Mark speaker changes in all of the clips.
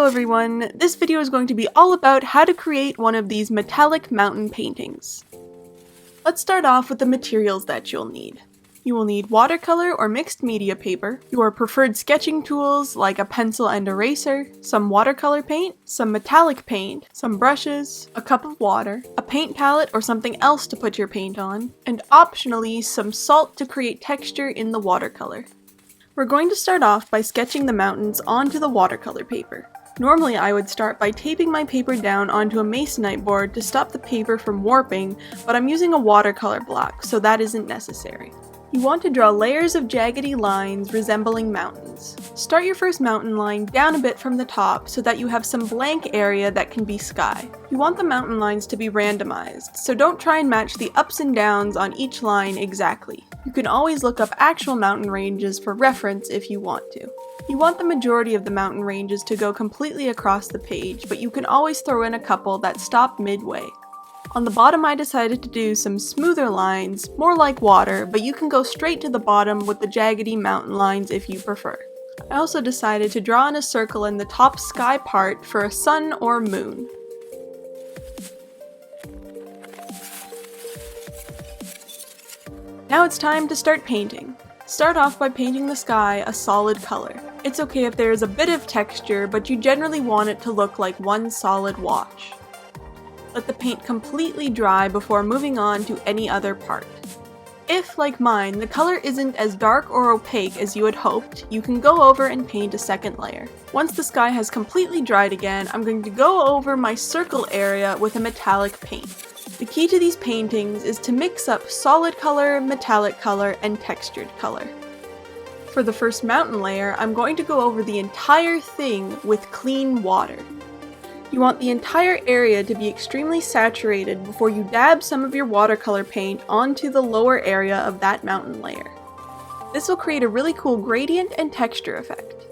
Speaker 1: Hello everyone, this video is going to be all about how to create one of these metallic mountain paintings. Let's start off with the materials that you'll need. You will need watercolor or mixed media paper, your preferred sketching tools like a pencil and eraser, some watercolor paint, some metallic paint, some brushes, a cup of water, a paint palette or something else to put your paint on, and optionally some salt to create texture in the watercolor. We're going to start off by sketching the mountains onto the watercolor paper. Normally I would start by taping my paper down onto a masonite board to stop the paper from warping, but I'm using a watercolor block, so that isn't necessary. You want to draw layers of jaggedy lines resembling mountains. Start your first mountain line down a bit from the top so that you have some blank area that can be sky. You want the mountain lines to be randomized, so don't try and match the ups and downs on each line exactly. You can always look up actual mountain ranges for reference if you want to. You want the majority of the mountain ranges to go completely across the page, but you can always throw in a couple that stop midway. On the bottom I decided to do some smoother lines, more like water, but you can go straight to the bottom with the jaggedy mountain lines if you prefer. I also decided to draw in a circle in the top sky part for a sun or moon. Now it's time to start painting. Start off by painting the sky a solid color. It's okay if there is a bit of texture, but you generally want it to look like one solid wash. Let the paint completely dry before moving on to any other part. If, like mine, the color isn't as dark or opaque as you had hoped, you can go over and paint a second layer. Once the sky has completely dried again, I'm going to go over my circle area with a metallic paint. The key to these paintings is to mix up solid color, metallic color, and textured color. For the first mountain layer, I'm going to go over the entire thing with clean water. You want the entire area to be extremely saturated before you dab some of your watercolor paint onto the lower area of that mountain layer. This will create a really cool gradient and texture effect.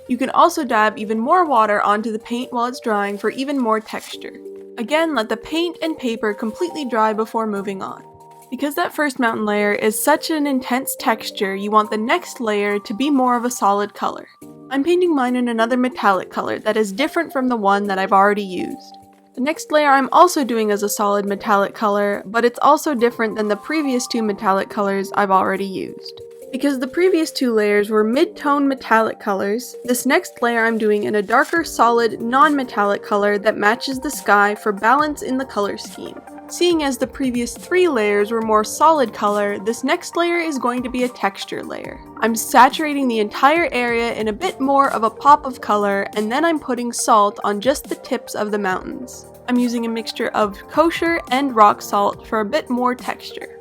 Speaker 1: You can also dab even more water onto the paint while it's drying for even more texture. Again, let the paint and paper completely dry before moving on. Because that first mountain layer is such an intense texture, you want the next layer to be more of a solid color. I'm painting mine in another metallic color that is different from the one that I've already used. The next layer I'm also doing as a solid metallic color, but it's also different than the previous two metallic colors I've already used. Because the previous two layers were mid-tone metallic colors, this next layer I'm doing in a darker solid non-metallic color that matches the sky for balance in the color scheme. Seeing as the previous three layers were more solid color, this next layer is going to be a texture layer. I'm saturating the entire area in a bit more of a pop of color, and then I'm putting salt on just the tips of the mountains. I'm using a mixture of kosher and rock salt for a bit more texture.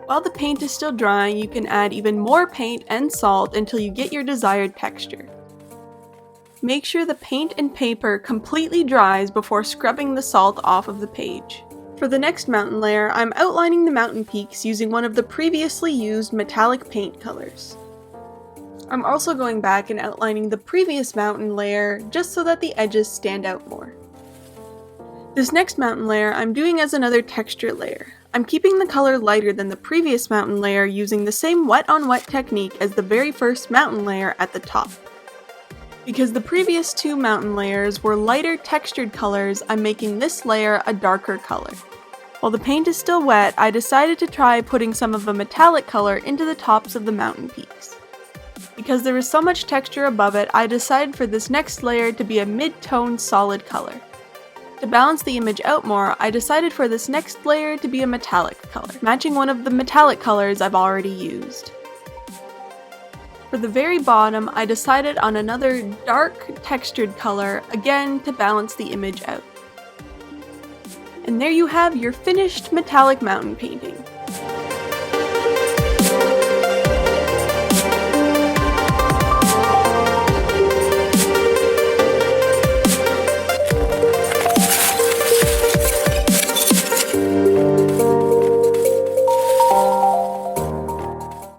Speaker 1: While the paint is still drying, you can add even more paint and salt until you get your desired texture. Make sure the paint and paper completely dries before scrubbing the salt off of the page. For the next mountain layer, I'm outlining the mountain peaks using one of the previously used metallic paint colors. I'm also going back and outlining the previous mountain layer just so that the edges stand out more. This next mountain layer I'm doing as another texture layer. I'm keeping the color lighter than the previous mountain layer using the same wet on wet technique as the very first mountain layer at the top. Because the previous two mountain layers were lighter textured colors, I'm making this layer a darker color. While the paint is still wet, I decided to try putting some of a metallic color into the tops of the mountain peaks. Because there is so much texture above it, I decided for this next layer to be a mid-tone solid color. To balance the image out more, I decided for this next layer to be a metallic color, matching one of the metallic colors I've already used. For the very bottom, I decided on another dark textured color, again to balance the image out. And there you have your finished metallic mountain painting.